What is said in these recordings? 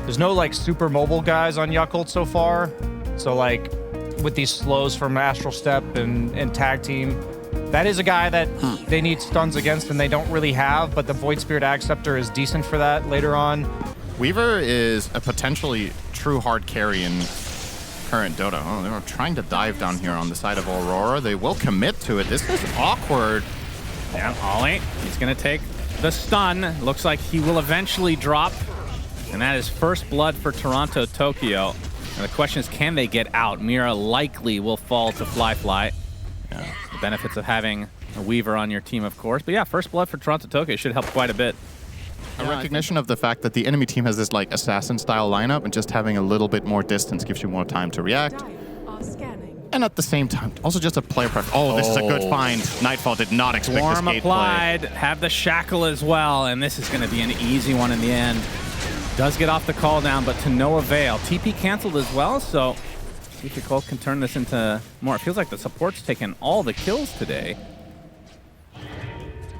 There's no like super mobile guys on Yakult so far. So like with these slows from Astral Step and Tag Team, that is a guy that they need stuns against and they don't really have, but the Void Spirit Acceptor is decent for that later on. Weaver is a potentially true hard carry in current Dota. Oh, they're trying to dive down here on the side of Aurora. They will commit to it. This is awkward. Yeah, Ollie, he's going to take the stun. Looks like he will eventually drop. And that is first blood for Toronto Tokyo. And the question is, can they get out? Mira likely will fall to Fly. Yeah. The benefits of having a Weaver on your team, of course. But yeah, first blood for Toronto Tokyo should help quite a bit. A recognition of the fact that the enemy team has this like assassin-style lineup, and just having a little bit more distance gives you more time to react. And at the same time, also just a player preference. Oh, this is a good find. Nightfall did not expect this Swarm gate applied, play. have the shackle as well, and this is going to be an easy one in the end. Does get off the call down, but to no avail. TP canceled as well, so see if Yakult can turn this into more. It feels like the support's taken all the kills today.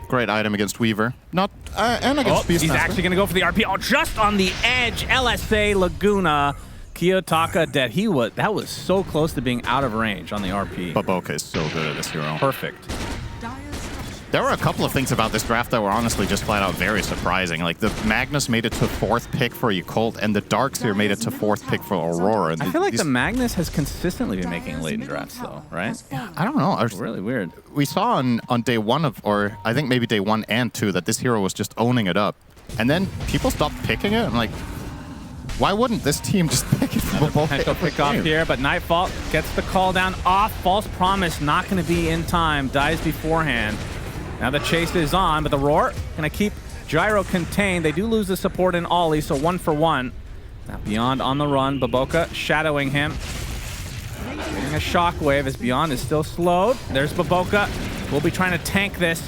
Great item against Weaver. Not and against Beastmaster. He's actually going to go for the RP. Oh, just on the edge. LSA Laguna. Kiyotaka dead. That was so close to being out of range on the RP. Baboka is so good at this hero. Perfect. There were a couple of things about this draft that were honestly just flat out very surprising. Like the Magnus made it to 4th pick for Yakult, and the Darkseer made it to 4th pick for Aurora. I feel like the Magnus has consistently been making late in drafts, though, right? Yeah, I don't know. It's really weird. We saw on day 1 or I think maybe day 1 and 2, that this hero was just owning it up. And then people stopped picking it. I'm like, why wouldn't this team just pick it from a potential pick off here, but Nightfall gets the call down off. False Promise not going to be in time. Dies beforehand. Now the chase is on, but the Roar going to keep Gyro contained. They do lose the support in Ollie, so 1 for 1. Now Beyond on the run. Baboka shadowing him. Getting a shockwave as Beyond is still slowed. There's Baboka. We'll be trying to tank this.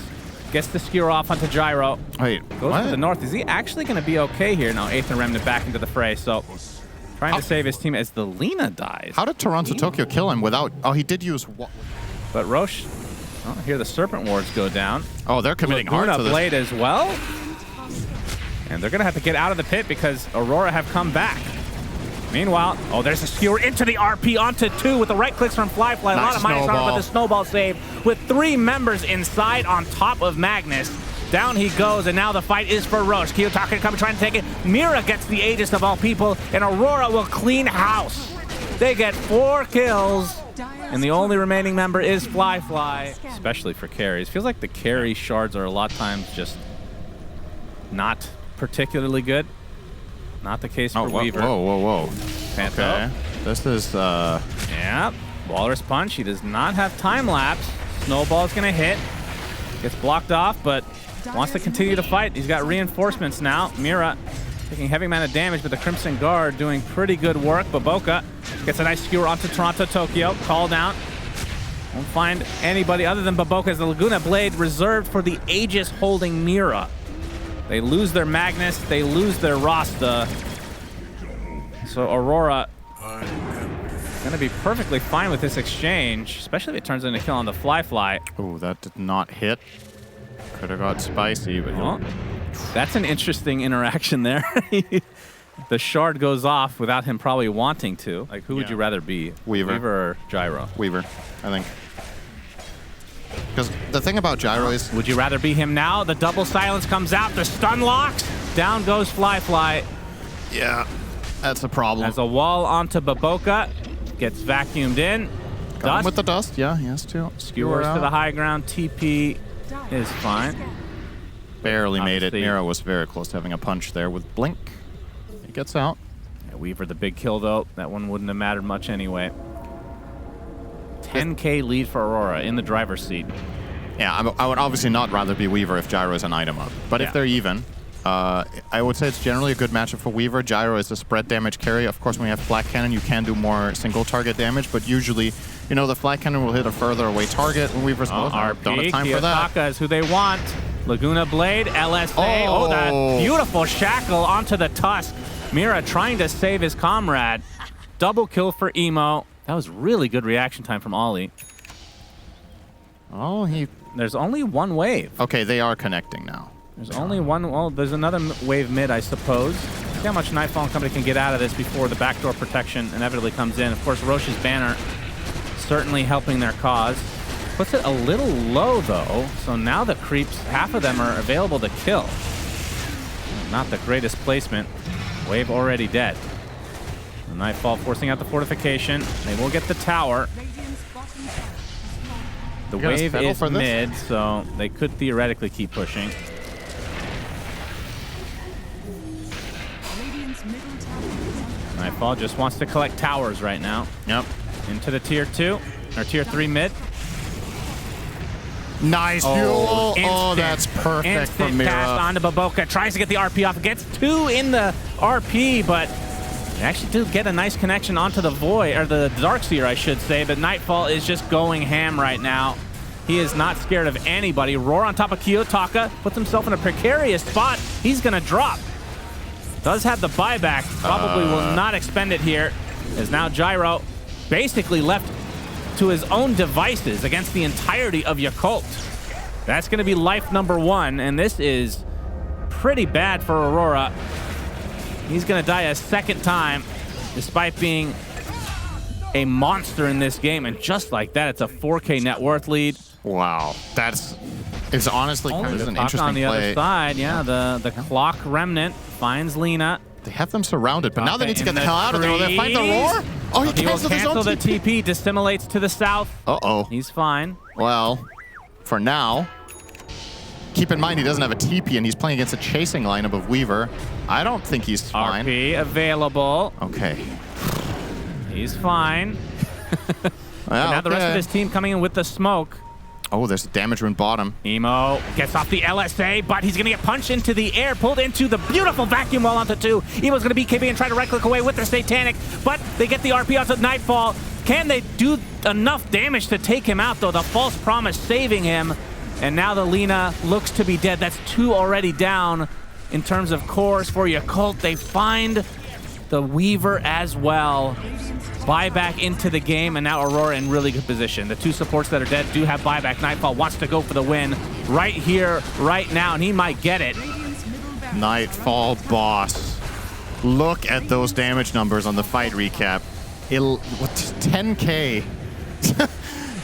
Gets the skewer off onto Gyro. Wait, goes to the north. Is he actually going to be okay here? No, 8th and Remnant back into the fray, so trying to save his team as the Lina dies. How did Toronto Tokyo kill him without... Oh, he did use... But Roche... Oh, here the Serpent Wards go down. Oh, they're committing hard to this. Blade as well. And they're going to have to get out of the pit because Aurora have come back. Meanwhile, oh, there's a skewer into the RP onto 2 with the right clicks from Fly. A lot of minus armor, but the snowball save with 3 members inside on top of Magnus. Down he goes, and now the fight is for Roche. Kiyotaka coming, trying to take it. Mira gets the Aegis of all people, and Aurora will clean house. They get 4 kills. And the only remaining member is Fly. Especially for carries. Feels like the carry shards are a lot of times just not particularly good. Not the case for Weaver. Whoa. Panto. Okay. This is... Yeah. Walrus Punch. He does not have time lapse. Snowball's going to hit. Gets blocked off, but wants to continue the fight. He's got reinforcements now. Mira taking heavy amount of damage, but the Crimson Guard doing pretty good work. Baboka gets a nice skewer onto Toronto Tokyo. Call down. Won't find anybody other than Baboka as the Laguna Blade reserved for the Aegis holding Mira. They lose their Magnus. They lose their Rasta. So Aurora going to be perfectly fine with this exchange, especially if it turns into a kill on the Fly. Oh, that did not hit. Could have got spicy, but... Well, that's an interesting interaction there. The shard goes off without him probably wanting to. Like, who would you rather be? Weaver. Weaver or Gyro? Weaver, I think. Because the thing about Gyro is... Would you rather be him now? The double silence comes out. The stun locks. Down goes Fly. Yeah, that's a problem. Has a wall onto Baboka. Gets vacuumed in. Got him with the dust. Yeah, he has to. Skewers to the high ground. TP is fine. Barely made it. Mira was very close to having a punch there with Blink. He gets out. Yeah, Weaver the big kill, though. That one wouldn't have mattered much anyway. 10K lead for Aurora in the driver's seat. Yeah, I would obviously not rather be Weaver if Gyro is an item up. But if they're even, I would say it's generally a good matchup for Weaver. Gyro is a spread damage carry. Of course, when you have Flak Cannon, you can do more single target damage, but usually, you know, the Flak Cannon will hit a further away target when Weaver's close. Don't have time for that. Kiyotaka is who they want. Laguna Blade, LSA. Oh, that beautiful shackle onto the Tusk. Mira trying to save his comrade. Double kill for Emo. That was really good reaction time from Ollie. Oh, There's only one wave. Okay, they are connecting now. There's only one. Well, there's another wave mid, I suppose. See how much Nightfall and company can get out of this before the backdoor protection inevitably comes in. Of course, Roche's banner certainly helping their cause. Puts it a little low, though, so now the creeps, half of them are available to kill. Not the greatest placement. Wave already dead. The Nightfall forcing out the fortification. They will get the tower. The wave is mid, so they could theoretically keep pushing. Nightfall just wants to collect towers right now. Yep. Into the tier 2, or tier 3 mid. Nice fuel. Oh, that's perfect from Mira. Pass onto Baboka. Tries to get the RP off. Gets 2 in the RP, but they actually do get a nice connection onto the Void, or the Darkseer, I should say. But Nightfall is just going ham right now. He is not scared of anybody. Roar on top of Kiyotaka. Puts himself in a precarious spot. He's going to drop. Does have the buyback. Probably will not expend it here. As now Gyro basically left to his own devices against the entirety of Yakult. That's going to be life number 1, and this is pretty bad for Aurora. He's going to die a second time, despite being a monster in this game, and just like that, it's a 4K net worth lead. Wow, it's honestly kind of an interesting on the play. Other side, yeah, the clock remnant finds Lina. They have them surrounded, but now they need to get the hell out of there. They find the Roar. Oh, he will cancels his own the TP. TP, dissimulates to the south. Uh-oh. He's fine. Well, for now, keep in mind he doesn't have a TP and he's playing against a chasing lineup of Weaver. I don't think he's fine. RP available. Okay. He's fine. Well, now the rest of his team coming in with the smoke. Oh, there's a damage rune bottom. Emo gets off the LSA, but he's going to get punched into the air, pulled into the beautiful vacuum wall onto 2. Emo's going to BKB and try to right-click away with the Satanic, but they get the RP out of Nightfall. Can they do enough damage to take him out, though? The false promise saving him, and now the Lina looks to be dead. That's 2 already down in terms of cores for Yakult. They find the Weaver as well. Buyback into the game, and now Aurora in really good position. The 2 supports that are dead do have buyback. Nightfall wants to go for the win right here, right now, and he might get it. Nightfall boss. Look at those damage numbers on the fight recap. 10K.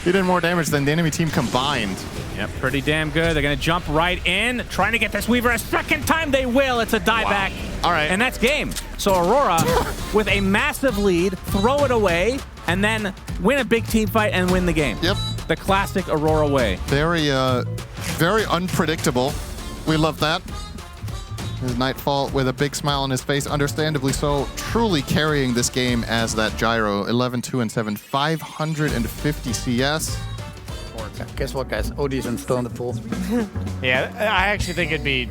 He did more damage than the enemy team combined. Yep, pretty damn good. They're going to jump right in, trying to get this Weaver a second time. They will. It's a dieback. Wow. All right. And that's game. So Aurora, with a massive lead, throw it away, and then win a big team fight and win the game. Yep. The classic Aurora way. Very unpredictable. We love that. His Nightfall with a big smile on his face, understandably so, truly carrying this game as that Gyro. 11-2-7, 550 CS. Guess what, guys? OD's still in the pool. Yeah, I actually think it'd be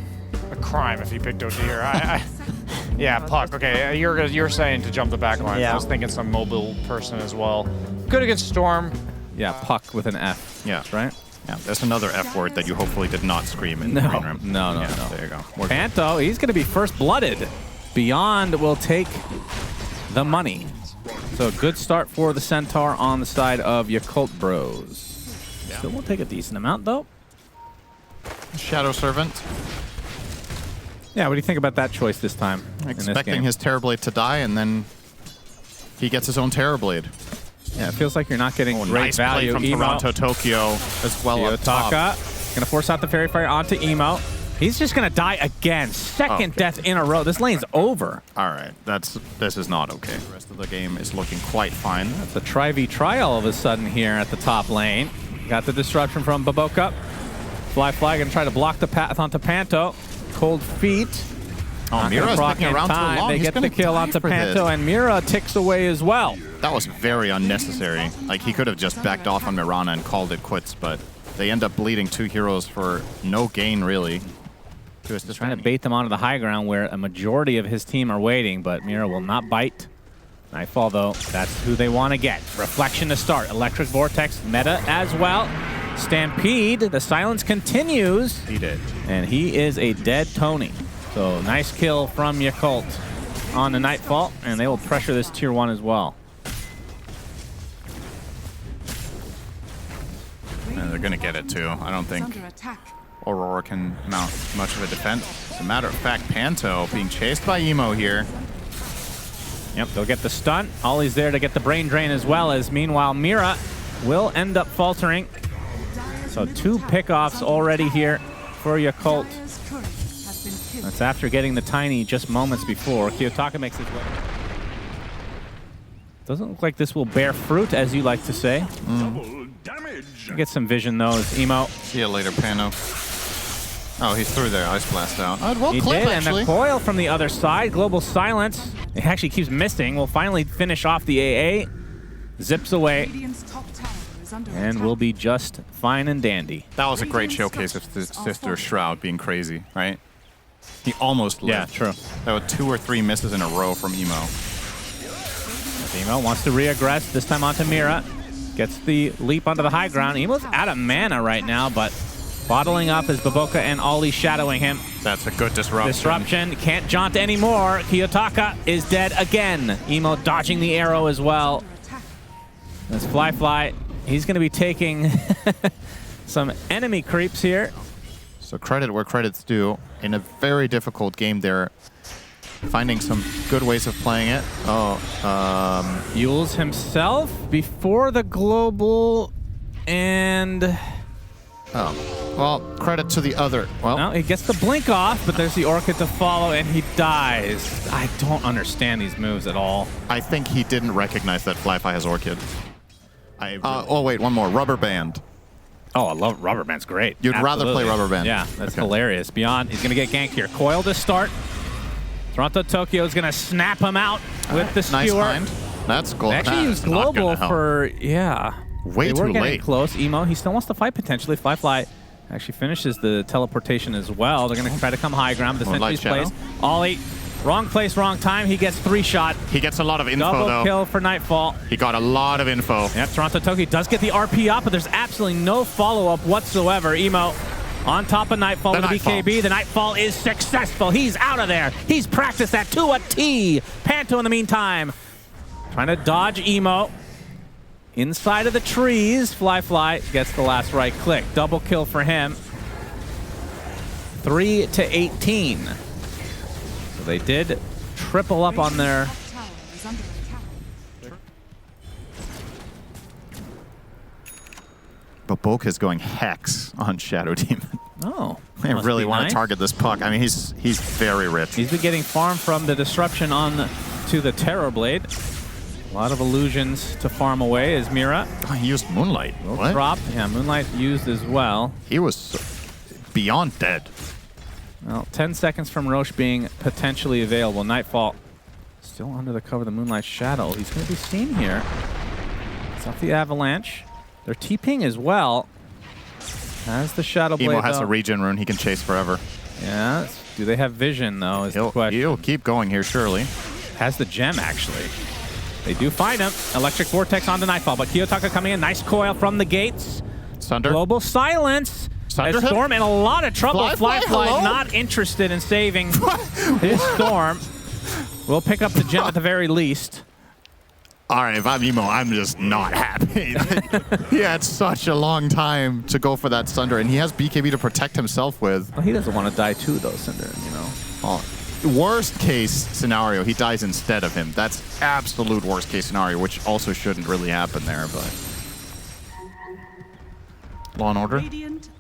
a crime if he picked OD here. Yeah, Puck. Okay, you're saying to jump the back line. Yeah. I was thinking some mobile person as well. Good against Storm. Yeah, Puck with an F. Yeah. That's right. Yeah, that's another F word that you hopefully did not scream in the green room. No. There you go. Panto, he's going to be first blooded. Beyond will take the money. So good start for the Centaur on the side of Yakult Bros. Yeah. Still will take a decent amount, though. Shadow Servant. Yeah, what do you think about that choice this time? Expecting his Terrorblade to die, and then he gets his own Terrorblade. Yeah, it feels like you're not getting great nice value. play from Emo. Toronto, Tokyo, as well up top. Kiyotaka gonna force out the Fairy Fire onto Emo. He's just gonna die again. Second death in a row. This lane's over. All right, this is not okay. The rest of the game is looking quite fine. It's a try all of a sudden here at the top lane. Got the disruption from Baboka. Fly gonna try to block the path onto Panto. Cold feet. Oh, Mira's sticking around too long. They get the kill onto Panto, and Mira ticks away as well. That was very unnecessary. Like, he could have just backed off on Mirana and called it quits, but they end up bleeding 2 heroes for no gain, really. Just trying to bait them onto the high ground where a majority of his team are waiting, but Mira will not bite. Nightfall, though, that's who they want to get. Reflection to start. Electric Vortex meta as well. Stampede, the silence continues. He did. And he is a dead Tony. So nice kill from Yakult on the Nightfall, and they will pressure this tier 1 as well. And they're going to get it, too. I don't think... Aurora can mount much of a defense. As a matter of fact, Panto being chased by Emo here. Yep, they'll get the stun. Ollie's there to get the brain drain as well, as meanwhile Mira will end up faltering. So 2 pickoffs already here for Yakult. That's after getting the Tiny just moments before. Kiyotaka makes his way. Doesn't look like this will bear fruit, as you like to say. Get some vision though as Emo. See you later, Pano. Oh, he's through there. Ice Blast out. He did, and the coil from the other side. Global Silence. It actually keeps missing. We'll finally finish off the AA. Zips away. And we'll be just fine and dandy. That was a great showcase of Sister Shroud being crazy, right? He almost lived. Yeah, true. There were 2 or 3 misses in a row from Emo. Emo wants to re-aggress, this time onto Mira. Gets the leap onto the high ground. Emo's out of mana right now, but bottling up as Baboka and Ollie shadowing him. That's a good disruption. Disruption, can't jaunt anymore. Kiyotaka is dead again. Emo dodging the arrow as well. This Fly, he's going to be taking some enemy creeps here. So credit where credit's due. In a very difficult game there, finding some good ways of playing it. Yules himself before the global, and well, credit to the other. Well, no, he gets the blink off, but there's the Orchid to follow, and he dies. I don't understand these moves at all. I think he didn't recognize that Fly has Orchid. Oh wait, one more. Rubber Band. Oh, I love Rubber Band's great. You'd rather play Rubber Band. Yeah, that's hilarious. Beyond, he's going to get ganked here. Coil to start. Toronto Tokyo is going to snap him out with the skewer. Nice find. That's cool. They actually used global for, way they were too getting late. Close. Emo, he still wants to fight potentially. Fly actually finishes the teleportation as well. They're going to try to come high ground. The sentry's place. Ollie, wrong place, wrong time. He gets 3-shot. He gets a lot of info Double though. kill for Nightfall. He got a lot of info. Yep, Toronto Tokyo does get the RP up, but there's absolutely no follow-up whatsoever. Emo on top of Nightfall with the BKB. The Nightfall is successful. He's out of there. He's practiced that to a T. Panto in the meantime trying to dodge Emo. Inside of the trees, Fly gets the last right click. Double kill for him. 3-18. So they did triple up on their... Baboka's going Hex on Shadow Demon. Oh. They really want to target this puck. I mean, he's very rich. He's been getting farm from the disruption on to the Terror Blade. A lot of illusions to farm away as Mira. Oh, he used Moonlight. What? Drop. Yeah, Moonlight used as well. He was beyond dead. Well, 10 seconds from Roche being potentially available. Nightfall still under the cover of the Moonlight Shadow. He's going to be seen here. It's off the Avalanche. They're TPing as well. As the Shadow Blade, Emo has a regen rune. He can chase forever. Yeah. Do they have vision, though, is the question. He'll keep going here, surely. Has the gem, actually. They do find him. Electric Vortex onto Nightfall, but Kiyotaka coming in. Nice coil from the gates. Sunder. Global Silence. Sunder Storm in a lot of trouble. Fly hello? not interested in saving his Storm. We'll pick up the gem at the very least. All right, if I'm Emo, I'm just not happy. He had such a long time to go for that Sunder, and he has BKB to protect himself with. Well, he doesn't want to die too, though, SyndereN, you know. Oh, worst case scenario, he dies instead of him. That's absolute worst case scenario, which also shouldn't really happen there, but... Law and Order?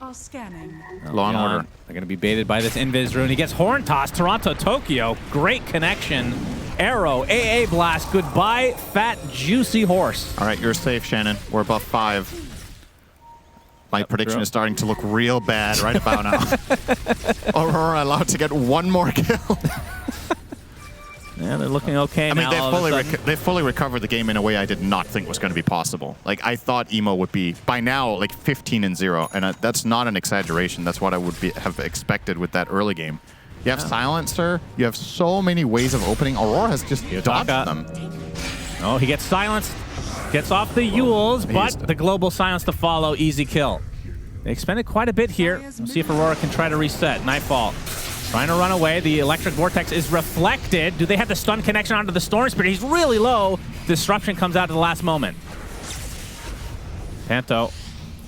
Are scanning. Law and Order. They're going to be baited by this Invis rune. He gets Horn Toss. Toronto Tokyo. Great connection. Arrow. AA Blast. Goodbye, fat, juicy horse. All right, you're safe, Shannon. We're above 5. My prediction is starting to look real bad right about now. Aurora allowed to get one more kill. Yeah, they're looking okay I mean, now. they fully recovered the game in a way I did not think was going to be possible. Like, I thought Emo would be, by now, like 15-0. And that's not an exaggeration. That's what I would have expected with that early game. You have Silencer. You have so many ways of opening. Aurora has just dodged them. Oh, he gets silenced. Gets off the Yules, but the global silence to follow. Easy kill. They expended quite a bit here. We'll see if Aurora can try to reset. Nightfall trying to run away. The Electric Vortex is reflected. Do they have the stun connection onto the Storm Spirit? He's really low. Disruption comes out at the last moment. Panto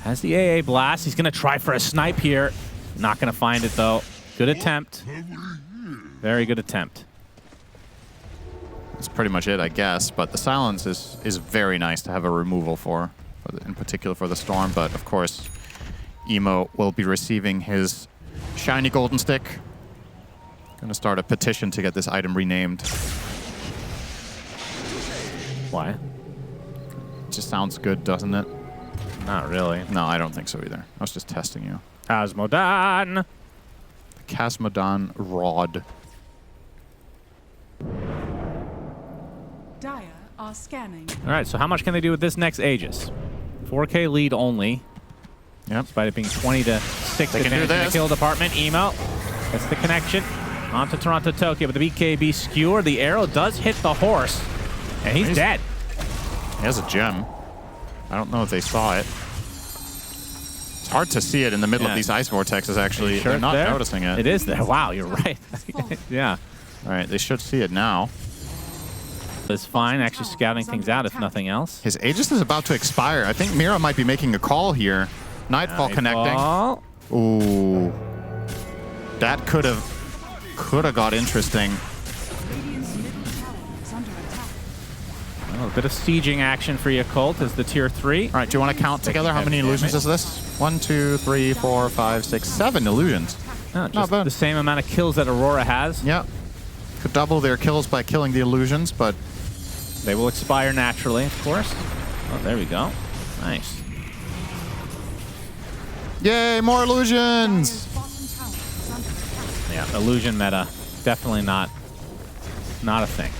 has the AA Blast. He's going to try for a snipe here. Not going to find it, though. Good attempt. Very good attempt. That's pretty much it, I guess. But the silence is very nice to have a removal for in particular for the Storm. But of course, Emo will be receiving his shiny golden stick. Gonna start a petition to get this item renamed. Why? It just sounds good, doesn't it? Not really. No, I don't think so either. I was just testing you. Cosmodon. The Cosmodon Rod. Dire are scanning. All right, so how much can they do with this next Aegis? 4K lead only. Yep. Despite it being 20 to 6 They can do advantage in the this. kill department. Emo. That's the connection. Onto Toronto Tokyo, but the BKB skewer. The arrow does hit the horse. And he's dead. He has a gem. I don't know if they saw it. It's hard to see it in the middle of these ice vortexes, actually. Sure They're not there? noticing it. It is there. Wow, you're right. Yeah. All right, they should see it now. It's fine, actually scouting things out, if nothing else. His Aegis is about to expire. I think Mira might be making a call here. Nightfall connecting. Nightfall. Ooh. That could have got interesting. Oh, a bit of sieging action for Yakult as the tier 3. All right, do you want to count together? How many illusions is this? 1, 2, 3, 4, 5, 6, 7 illusions. Just Not bad. the same amount of kills that Aurora has. Yeah. Could double their kills by killing the illusions, but They will expire naturally, of course. Oh, there we go. Nice. yay, more illusions! Yeah, illusion meta. Definitely not a thing.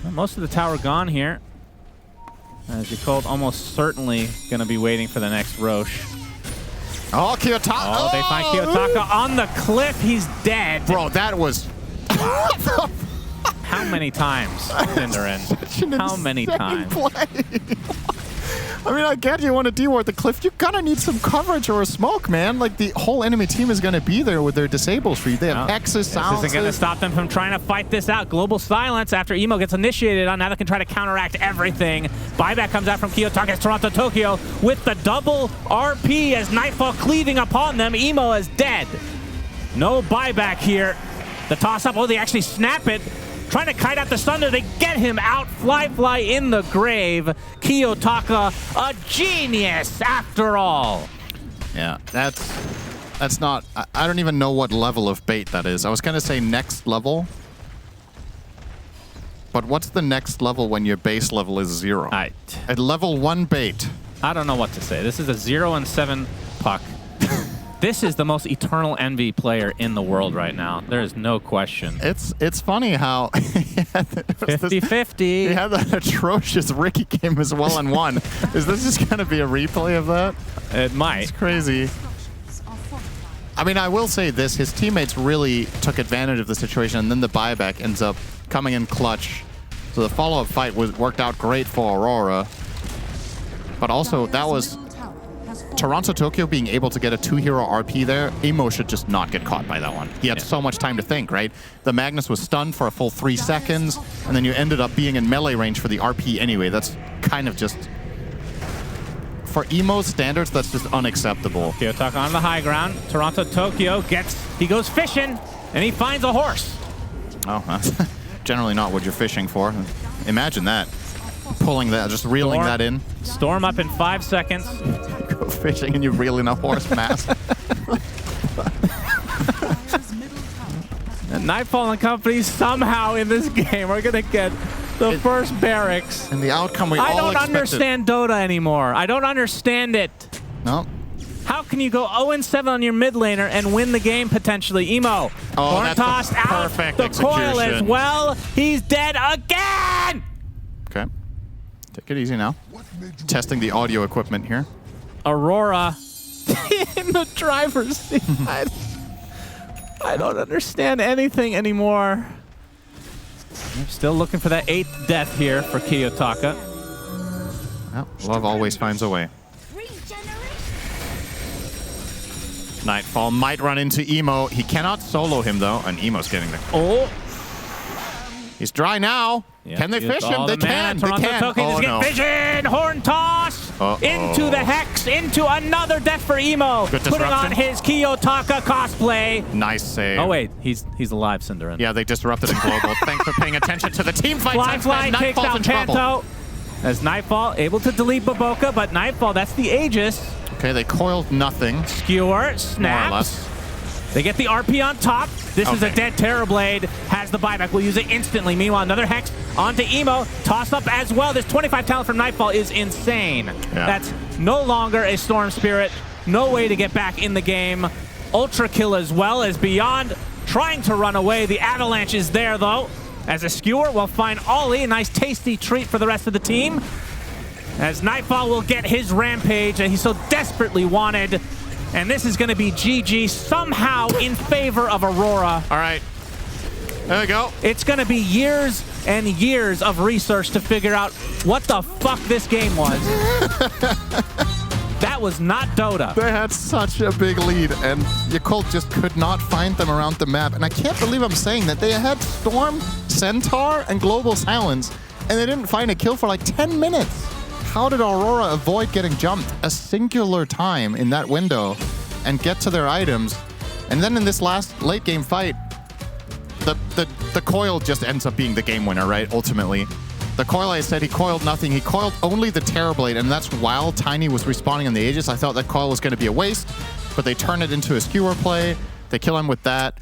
Well, most of the tower gone here. As Yakult almost certainly going to be waiting for the next Roche. Oh, Kiyotaka! Oh, they find Kiyotaka on the cliff. He's dead. Bro, that was... How many times, SyndereN? How many times? I mean, I get you want to deward the cliff. You kind of need some coverage or a smoke, man. Like, the whole enemy team is going to be there with their disables for you. They have Hexes, This isn't going to silences. stop them from trying to fight this out. Global silence after Emo gets initiated on. Now they can try to counteract everything. Buyback comes out from Kiyotaka as Toronto Tokyo with the double RP as Nightfall cleaving upon them. Emo is dead. No buyback here. The toss-up. Oh, they actually snap it. Trying to kite out the thunder. They get him out. Fly in the grave. Kiyotaka, a genius after all. Yeah, that's not... I don't even know what level of bait that is. I was going to say next level. But what's the next level when your base level is 0? At level 1 bait. I don't know what to say. This is a 0-7 puck. This is the most eternal envy player in the world right now. There is no question. It's funny how 50-50. He had that atrocious Ricky game as well and won. Is this just going to be a replay of that? It might. It's crazy. I mean, I will say this. His teammates really took advantage of the situation, and then the buyback ends up coming in clutch. So the follow-up fight worked out great for Aurora. But also, that was Toronto Tokyo being able to get a 2-hero RP there. Emo should just not get caught by that one. He had so much time to think, right? The Magnus was stunned for a full 3 seconds, and then you ended up being in melee range for the RP anyway. That's kind of just... For Emo's standards, that's just unacceptable. Kiyotaka on the high ground. Toronto Tokyo he goes fishing, and he finds a horse. Oh, that's generally not what you're fishing for. Imagine that. Pulling that, just reeling that in. Storm up in 5 seconds. Go fishing and you reel in a horse mask. And Nightfall and company somehow in this game are going to get the first barracks. And the outcome we all expected. I don't understand Dota anymore. I don't understand it. No. How can you go 0-7 on your mid laner and win the game potentially? Emo. Oh, Horn that's the tossed out. perfect The coil as execution. well. He's dead again. Okay. Take it easy now. Testing the audio equipment here. Aurora in the driver's seat. I don't understand anything anymore. I'm still looking for that 8th death here for Kiyotaka. Well, love always finds a way. Nightfall might run into Emo. He cannot solo him, though, and Emo's getting the... Oh. He's dry now. Yep, Can they fish him? They can. They Toronto can. Tokyo Oh, just no. get vision. Horn toss. Into the Hex, into another death for Emo. Good putting on disruption. his Kiyotaka cosplay. Nice save. Oh wait, he's alive, SyndereN. Yeah, they disrupted in global. Thanks for paying attention to the team fight. Fly takes Nightfall's out in trouble. Panto. As Nightfall able to delete Baboka, but Nightfall, that's the Aegis. Okay, they coiled nothing. Skewer, More or snaps. less. They get the RP on top. This is a Okay. dead Terrorblade. Has the buyback. We'll use it instantly. Meanwhile, another Hex onto Emo. Toss up as well. This 25 talent from Nightfall is insane. Yeah. That's no longer a Storm Spirit. No way to get back in the game. Ultra kill as well as Beyond trying to run away. The Avalanche is there, though. As a Skewer will find Ollie. A nice tasty treat for the rest of the team. As Nightfall will get his Rampage that he so desperately wanted. And this is going to be GG somehow in favor of Aurora. All right. There we go. It's going to be years and years of research to figure out what the fuck this game was. That was not Dota. They had such a big lead, and Yakult just could not find them around the map. And I can't believe I'm saying that. They had Storm, Centaur, and Global Silence, and they didn't find a kill for like 10 minutes. How did Aurora avoid getting jumped a singular time in that window and get to their items? And then in this last late game fight, the coil just ends up being the game winner, right? Ultimately. The coil, I said, he coiled nothing. He coiled only the Terrorblade, and that's while Tiny was respawning on the Aegis. I thought that coil was going to be a waste, but they turn it into a skewer play. They kill him with that.